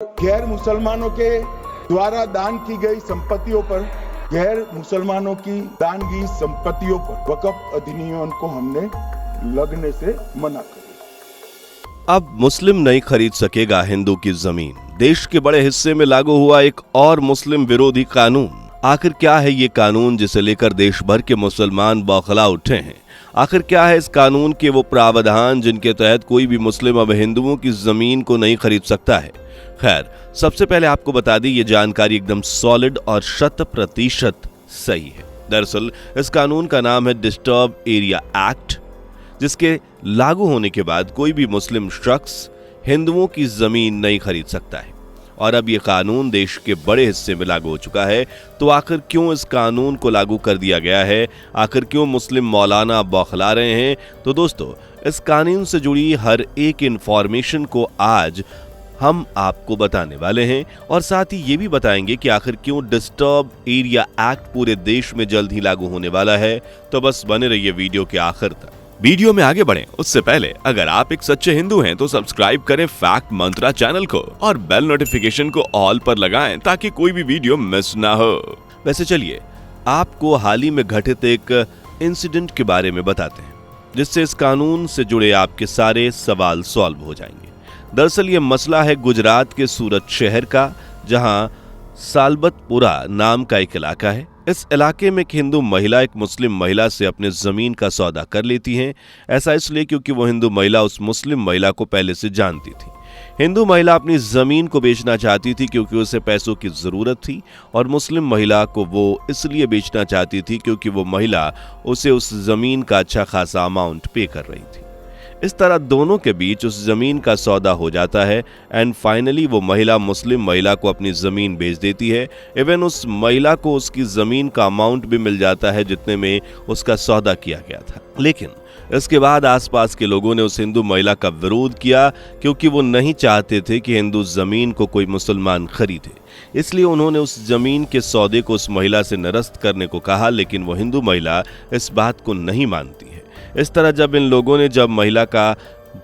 गैर मुसलमानों के द्वारा दान की गई संपत्तियों पर, गैर मुसलमानों की दान की संपत्तियों पर वक्फ अधिनियम को हमने लगने से मना कर दिया। अब मुस्लिम नहीं खरीद सकेगा हिंदू की जमीन। देश के बड़े हिस्से में लागू हुआ एक और मुस्लिम विरोधी कानून। आखिर क्या है ये कानून जिसे लेकर देश भर के मुसलमान बौखला उठे हैं? आखिर क्या है इस कानून के वो प्रावधान जिनके तहत कोई भी मुस्लिम अब हिंदुओं की जमीन को नहीं खरीद सकता है? खैर, सबसे पहले आपको बता दी ये जानकारी एकदम सॉलिड और 100% सही है। दरअसल इस कानून का नाम है डिस्टर्ब एरिया एक्ट, जिसके लागू होने के बाद कोई भी मुस्लिम शख्स हिंदुओं की जमीन नहीं खरीद सकता है। और अब ये कानून देश के बड़े हिस्से में लागू हो चुका है। तो आखिर क्यों इस कानून को लागू कर दिया गया है? आखिर क्यों मुस्लिम मौलाना बौखला रहे हैं? तो दोस्तों, इस कानून से जुड़ी हर एक इंफॉर्मेशन को आज हम आपको बताने वाले हैं और साथ ही ये भी बताएंगे कि आखिर क्यों डिस्टर्ब एरिया एक्ट पूरे देश में जल्द ही लागू होने वाला है। तो बस बने रहिए वीडियो के आखिर तक। वीडियो में आगे बढ़ें उससे पहले अगर आप एक सच्चे हिंदू हैं तो सब्सक्राइब करें फैक्ट मंत्रा चैनल को और बेल नोटिफिकेशन को ऑल पर लगाएं ताकि कोई भी वीडियो मिस ना हो। वैसे चलिए आपको हाल ही में घटित एक इंसिडेंट के बारे में बताते हैं, जिससे इस कानून से जुड़े आपके सारे सवाल सॉल्व हो जाएंगे। दरअसल ये मसला है गुजरात के सूरत शहर का, जहां सालबतपुरा नाम का एक इलाका है। इस इलाके में एक हिंदू महिला एक मुस्लिम महिला से अपने जमीन का सौदा कर लेती हैं। ऐसा इसलिए क्योंकि वो हिंदू महिला उस मुस्लिम महिला को पहले से जानती थी। हिंदू महिला अपनी जमीन को बेचना चाहती थी क्योंकि उसे पैसों की जरूरत थी, और मुस्लिम महिला को वो इसलिए बेचना चाहती थी क्योंकि वो महिला उसे उस जमीन का अच्छा खासा अमाउंट पे कर रही थी। इस तरह दोनों के बीच उस जमीन का सौदा हो जाता है एंड फाइनली वो महिला मुस्लिम महिला को अपनी जमीन बेच देती है। इवन उस महिला को उसकी जमीन का अमाउंट भी मिल जाता है जितने में उसका सौदा किया गया था। लेकिन इसके बाद आसपास के लोगों ने उस हिंदू महिला का विरोध किया क्योंकि वो नहीं चाहते थे कि हिंदू जमीन को कोई मुसलमान खरीदे। इसलिए उन्होंने उस जमीन के सौदे को उस महिला से निरस्त करने को कहा, लेकिन वो हिंदू महिला इस बात को नहीं मानती है। इस तरह जब इन लोगों ने महिला का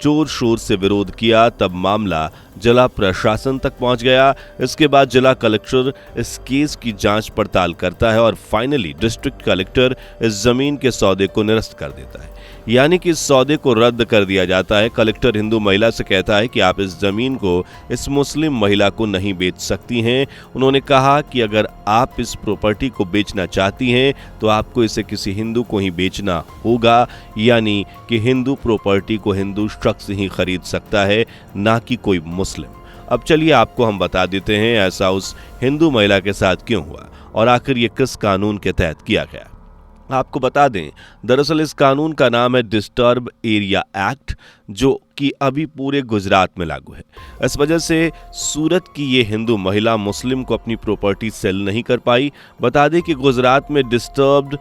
जोर शोर से विरोध किया, तब मामला जिला प्रशासन तक पहुंच गया। इसके बाद जिला कलेक्टर इस केस की जांच पड़ताल करता है और फाइनली डिस्ट्रिक्ट कलेक्टर इस जमीन के सौदे को निरस्त कर देता है, यानी कि इस सौदे को रद्द कर दिया जाता है। कलेक्टर हिंदू महिला से कहता है कि आप इस जमीन को इस मुस्लिम महिला को नहीं बेच सकती हैं। उन्होंने कहा कि अगर आप इस प्रॉपर्टी को बेचना चाहती हैं तो आपको इसे किसी हिंदू को ही बेचना होगा, यानी कि हिंदू प्रॉपर्टी को हिंदू शख्स ही खरीद सकता है, ना कि कोई मुस्लिम। अब चलिए आपको हम बता देते हैं ऐसा उस हिंदू महिला के साथ क्यों हुआ और आखिर ये किस कानून के तहत किया गया। आपको बता दें, दरअसल इस कानून का नाम है डिस्टर्ब एरिया एक्ट, जो कि अभी पूरे गुजरात में लागू है। इस वजह से सूरत की ये हिंदू महिला मुस्लिम को अपनी प्रॉपर्टी सेल नहीं कर पाई। बता दें कि गुजरात में डिस्टर्ब्ड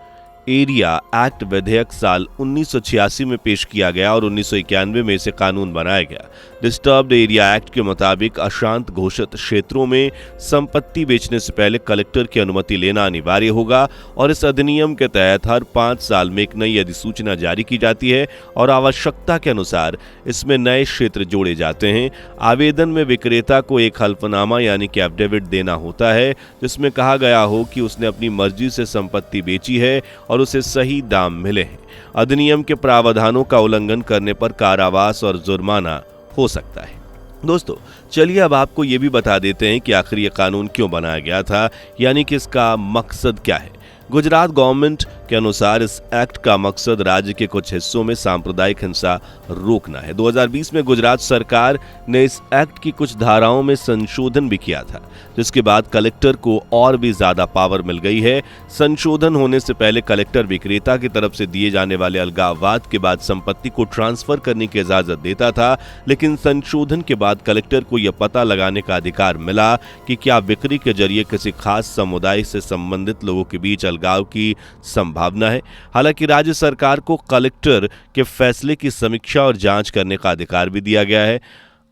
एरिया एक्ट विधेयक साल 1986 में पेश किया गया और 1991 में इसे कानून बनाया गया। डिस्टर्ब्ड एरिया एक्ट के मुताबिक अशांत घोषित क्षेत्रों में संपत्ति बेचने से पहले कलेक्टर की अनुमति लेना अनिवार्य होगा और इस अधिनियम के तहत हर 5 साल में एक नई अधिसूचना जारी की जाती है और आवश्यकता के अनुसार इसमें नए क्षेत्र जोड़े जाते हैं। आवेदन में विक्रेता को एक हल्फनामा यानी कि एफिडेविट देना होता है, जिसमें कहा गया हो कि उसने अपनी मर्जी से संपत्ति बेची है और उसे सही दाम मिले हैं। अधिनियम के प्रावधानों का उल्लंघन करने पर कारावास और जुर्माना हो सकता है। दोस्तों, चलिए अब आपको ये भी बता देते हैं कि आखिर ये कानून क्यों बनाया गया था, यानी कि इसका मकसद क्या है। गुजरात गवर्नमेंट के अनुसार इस एक्ट का मकसद राज्य के कुछ हिस्सों में सांप्रदायिक हिंसा रोकना है। 2020 में गुजरात सरकार ने इस एक्ट की कुछ धाराओं में संशोधन भी किया था, जिसके बाद कलेक्टर को और भी ज्यादा पावर मिल गई है। संशोधन होने से पहले कलेक्टर विक्रेता की तरफ से दिए जाने वाले अलगाववाद के बाद संपत्ति को ट्रांसफर करने की इजाजत देता था, लेकिन संशोधन के बाद कलेक्टर को यह पता लगाने का अधिकार मिला कि क्या बिक्री के जरिए किसी खास समुदाय से संबंधित लोगों के बीच अलगाव की संभावना है। हालांकि राज्य सरकार को कलेक्टर के फैसले की समीक्षा और जांच करने का अधिकार भी दिया गया है।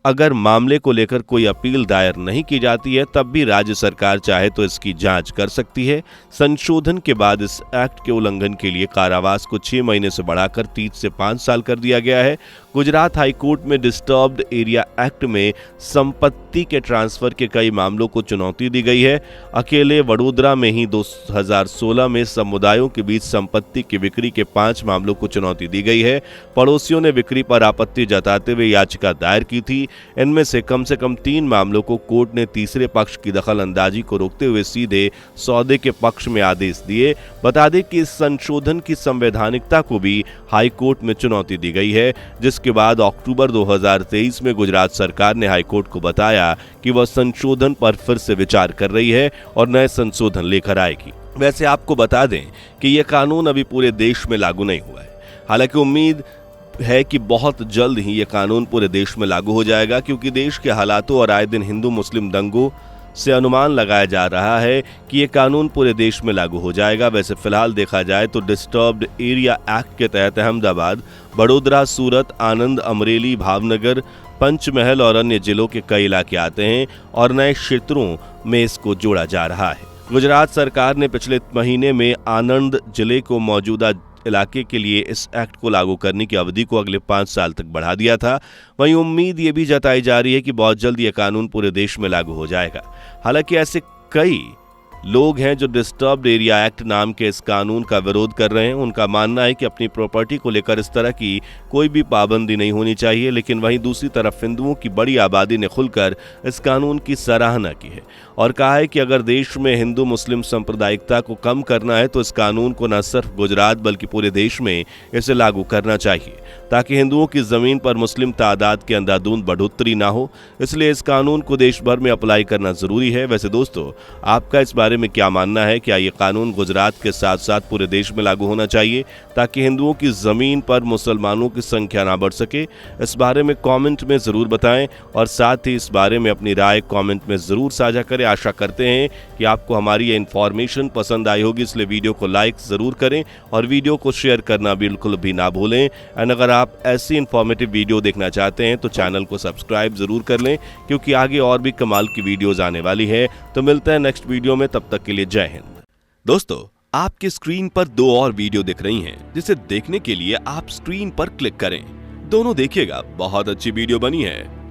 अगर मामले को लेकर कोई अपील दायर नहीं की जाती है तब भी राज्य सरकार चाहे तो इसकी जांच कर सकती है। संशोधन के बाद इस एक्ट के उल्लंघन के लिए कारावास को 6 महीने से बढ़ाकर 3 से 5 साल कर दिया गया है। गुजरात हाई कोर्ट में डिस्टर्ब्ड एरिया एक्ट में संपत्ति के ट्रांसफर के कई मामलों को चुनौती दी गई है। अकेले वडोदरा में ही 2016 में समुदायों के बीच संपत्ति की बिक्री के 5 मामलों को चुनौती दी गई है। पड़ोसियों ने बिक्री पर आपत्ति जताते हुए याचिका दायर की थी। इनमें से कम 3 मामलों को कोर्ट ने तीसरे पक्ष की दखलंदाजी को रोकते हुए सीधे सौदे के पक्ष में आदेश दिए। बता दें कि इस संशोधन की संवैधानिकता को भी हाई कोर्ट में चुनौती दी गई है, जिसके बाद अक्टूबर 2023 में गुजरात सरकार ने हाई कोर्ट को बताया कि वह संशोधन पर फिर से विचार कर रही है और नए संशोधन लेकर आएगी। वैसे आपको बता दें कि यह कानून अभी पूरे देश में लागू नहीं हुआ है। हालांकि उम्मीद है कि बहुत जल्द ही यह कानून पूरे देश में लागू हो जाएगा, क्योंकि देश के हालातों और आए दिन हिंदू मुस्लिम दंगों से अनुमान लगाया जा रहा है कि यह कानून पूरे देश में लागू हो जाएगा। वैसे फिलहाल देखा जाए तो डिस्टर्ब्ड एरिया एक्ट के तहत अहमदाबाद, बड़ोदरा, सूरत, आनंद, अमरेली, भावनगर, पंचमहल और अन्य जिलों के कई इलाके आते हैं और नए क्षेत्रों में इसको जोड़ा जा रहा है। गुजरात सरकार ने पिछले महीने में आनंद जिले को मौजूदा इलाके के लिए इस एक्ट को लागू करने की अवधि को अगले 5 साल तक बढ़ा दिया था। वहीं उम्मीद ये भी जताई जा रही है कि बहुत जल्द यह कानून पूरे देश में लागू हो जाएगा। हालांकि ऐसे कई लोग हैं जो डिस्टर्ब्ड एरिया एक्ट नाम के इस कानून का विरोध कर रहे हैं। उनका मानना है कि अपनी प्रॉपर्टी को लेकर इस तरह की कोई भी पाबंदी नहीं होनी चाहिए, लेकिन वहीं दूसरी तरफ हिंदुओं की बड़ी आबादी ने खुलकर इस कानून की सराहना की है और कहा है कि अगर देश में हिंदू मुस्लिम सांप्रदायिकता को कम करना है तो इस कानून को न सिर्फ गुजरात बल्कि पूरे देश में इसे लागू करना चाहिए, ताकि हिंदुओं की जमीन पर मुस्लिम तादाद के अंधाधुंध बढ़ोतरी ना हो। इसलिए इस कानून को देश भर में अप्लाई करना जरूरी है। वैसे दोस्तों, आपका इस बारे में क्या मानना है? क्या ये कानून गुजरात के साथ साथ पूरे देश में लागू होना चाहिए ताकि हिंदुओं की जमीन पर मुसलमानों की संख्या ना बढ़ सके? इस बारे में कमेंट में जरूर बताएं और साथ ही इस बारे में अपनी राय कमेंट में जरूर साझा करें। आशा करते हैं कि आपको हमारी ये इन्फॉर्मेशन पसंद आई होगी, इसलिए वीडियो को लाइक जरूर करें और वीडियो को शेयर करना बिल्कुल भी ना भूलें। एंड अगर आप ऐसी इन्फॉर्मेटिव वीडियो देखना चाहते हैं तो चैनल को सब्सक्राइब जरूर कर लें, क्योंकि आगे और भी कमाल की वीडियोस आने वाली है। तो मिलते हैं नेक्स्ट वीडियो में, तब तक के लिए जय हिंद। दोस्तों, आपके स्क्रीन पर 2 और वीडियो दिख रही हैं, जिसे देखने के लिए आप स्क्रीन पर क्लिक करें। दोनों देखिएगा, बहुत अच्छी वीडियो बनी है।